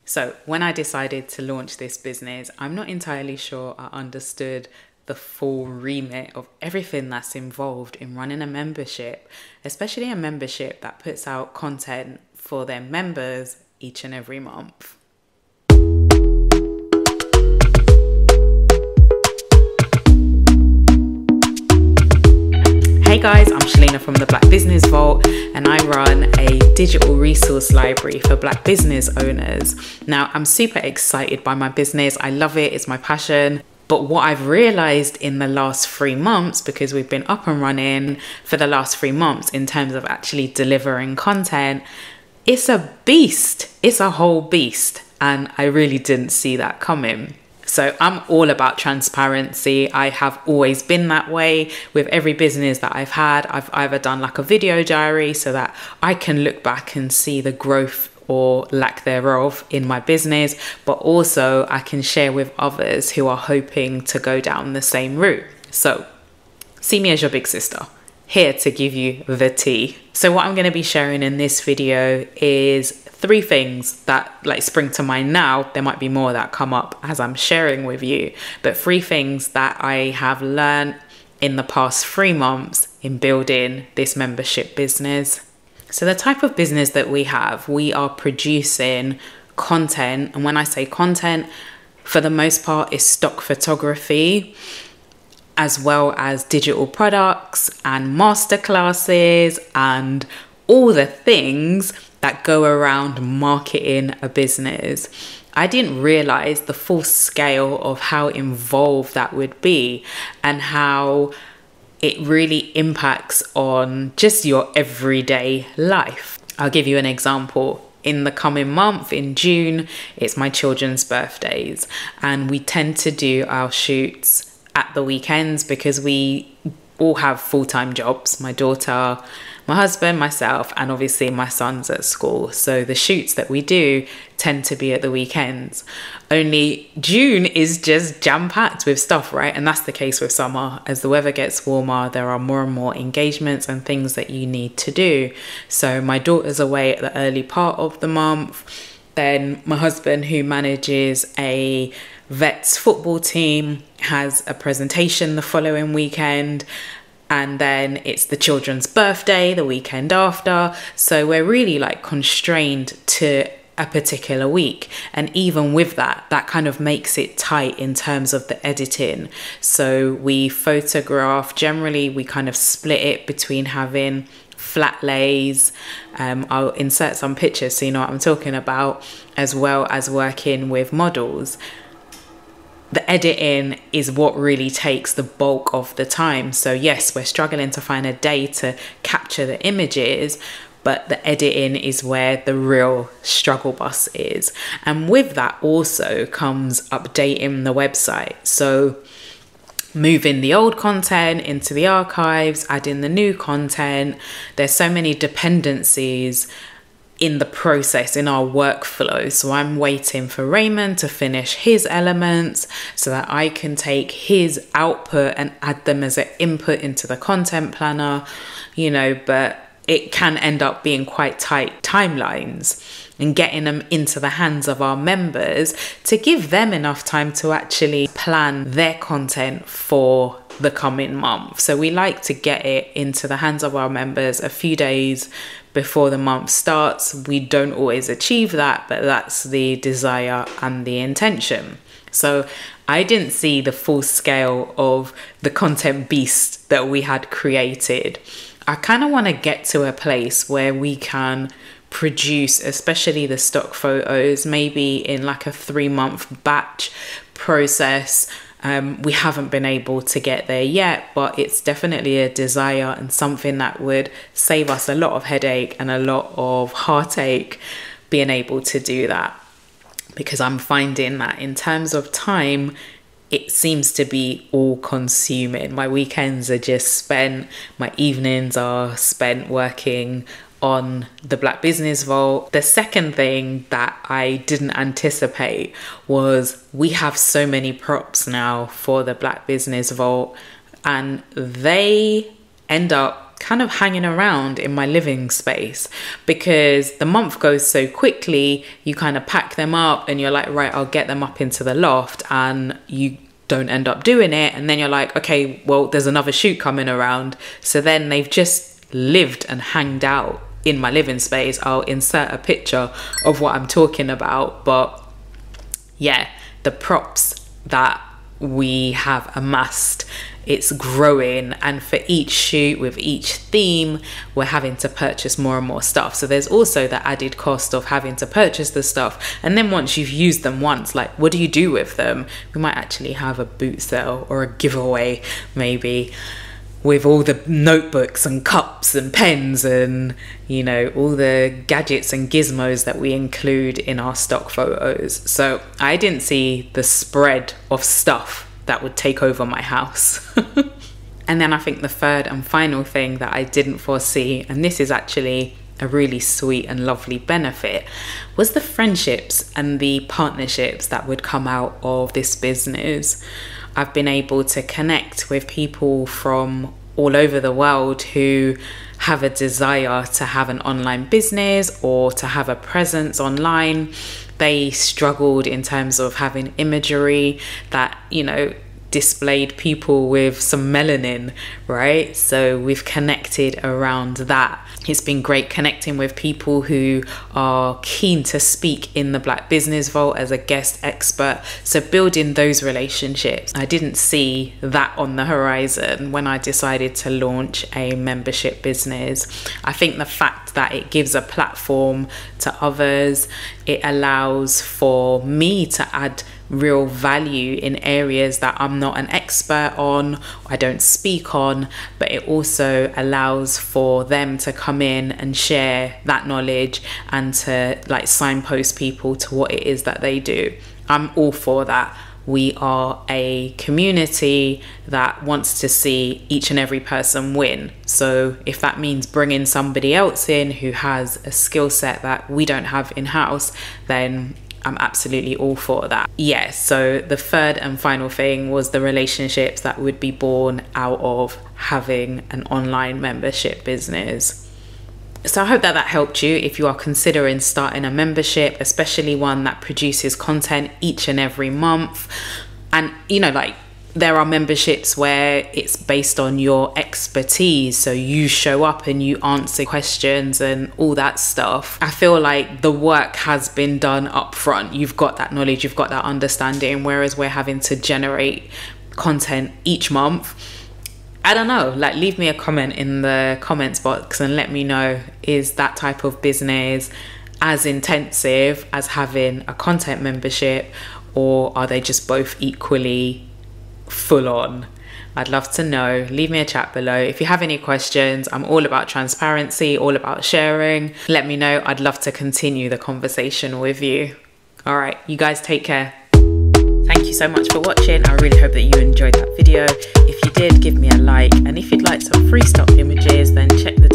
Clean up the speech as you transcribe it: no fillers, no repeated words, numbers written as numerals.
So when I decided to launch this business, I'm not entirely sure I understood the full remit of everything that's involved in running a membership, especially a membership that puts out content for their members each and every month. Hey guys, I'm Shalina from the Black Business Vault, and I run a digital resource library for Black business owners. Now, I'm super excited by my business. I love it. It's my passion. But what I've realized in the last 3 months, because we've been up and running for the last 3 months in terms of actually delivering content, it's a beast. It's a whole beast. And I really didn't see that coming. So I'm all about transparency. I have always been that way with every business that I've had. I've either done like a video diary so that I can look back and see the growth or lack thereof in my business, but also I can share with others who are hoping to go down the same route. So see me as your big sister, here to give you the tea. So what I'm going to be sharing in this video is 3 things that spring to mind now. There might be more that come up as I'm sharing with you, but 3 things that I have learned in the past 3 months in building this membership business. So the type of business that we are producing content. And when I say content, for the most part, it's stock photography, as well as digital products and masterclasses and all the things that go around marketing a business. I didn't realize the full scale of how involved that would be and how it really impacts on just your everyday life. I'll give you an example. In the coming month, in June, it's my children's birthdays, and we tend to do our shoots at the weekends because we all have full-time jobs. My daughter, my husband, myself, and obviously my son's at school. So the shoots that we do tend to be at the weekends. Only June is just jam-packed with stuff, right? And that's the case with summer. As the weather gets warmer, there are more and more engagements and things that you need to do. So my daughter's away at the early part of the month. Then my husband, who manages a Vets football team, has a presentation the following weekend. And then it's the children's birthday the weekend after. So we're really constrained to a particular week. And even with that kind of makes it tight in terms of the editing. So we photograph, generally we kind of split it between having flat lays. I'll insert some pictures so you know what I'm talking about, as well as working with models. The editing is what really takes the bulk of the time. So yes, we're struggling to find a day to capture the images, but the editing is where the real struggle bus is. And with that also comes updating the website. So moving the old content into the archives, adding the new content. There's so many dependencies in the process, in our workflow. So I'm waiting for Raymond to finish his elements so that I can take his output and add them as an input into the content planner, but it can end up being quite tight timelines, and getting them into the hands of our members to give them enough time to actually plan their content for the coming month. So we like to get it into the hands of our members a few days before the month starts. We don't always achieve that, but that's the desire and the intention. So I didn't see the full scale of the content beast that we had created. I kind of want to get to a place where we can produce, especially the stock photos, maybe in a 3-month batch process. We haven't been able to get there yet, but it's definitely a desire and something that would save us a lot of headache and a lot of heartache being able to do that. Because I'm finding that in terms of time, it seems to be all consuming. My weekends are just spent, my evenings are spent working on the Black Business Vault. The second thing that I didn't anticipate was we have so many props now for the Black Business Vault, and they end up kind of hanging around in my living space, because the month goes so quickly. You kind of pack them up and you're like, right, I'll get them up into the loft, and you don't end up doing it. And then you're like, okay, well, there's another shoot coming around. So then they've just lived and hanged out in my living space. I'll insert a picture of what I'm talking about. But yeah, the props that we have amassed, it's growing, and for each shoot with each theme, we're having to purchase more and more stuff. So there's also the added cost of having to purchase the stuff, and then once you've used them once, like, what do you do with them? We might actually have a boot sale or a giveaway, maybe, with all the notebooks and cups and pens and, you know, all the gadgets and gizmos that we include in our stock photos. So I didn't see the spread of stuff that would take over my house. And then I think the third and final thing that I didn't foresee, and this is actually a really sweet and lovely benefit, was the friendships and the partnerships that would come out of this business. I've been able to connect with people from all over the world who have a desire to have an online business or to have a presence online. They struggled in terms of having imagery that, you know, displayed people with some melanin, right? So we've connected around that. It's been great connecting with people who are keen to speak in the Black Business Vault as a guest expert. So building those relationships. I didn't see that on the horizon when I decided to launch a membership business. I think the fact that it gives a platform to others, it allows for me to add real value in areas that I'm not an expert on, I don't speak on, but it also allows for them to come in and share that knowledge and to like signpost people to what it is that they do. I'm all for that. We are a community that wants to see each and every person win. So if that means bringing somebody else in who has a skill set that we don't have in-house, then I'm absolutely all for that. Yeah, so the third and final thing was the relationships that would be born out of having an online membership business. So I hope that helped you if you are considering starting a membership, especially one that produces content each and every month. And, you know, like, there are memberships where it's based on your expertise. So you show up and you answer questions and all that stuff. I feel like the work has been done up front. You've got that knowledge, you've got that understanding, whereas we're having to generate content each month. I don't know, like, leave me a comment in the comments box and let me know, is that type of business as intensive as having a content membership, or are they just both equally full on? I'd love to know. Leave me a chat below. If you have any questions, I'm all about transparency, all about sharing. Let me know. I'd love to continue the conversation with you. All right, you guys take care. Thank you so much for watching. I really hope that you enjoyed that video. If you did, give me a like. And if you'd like some free stock images, then check the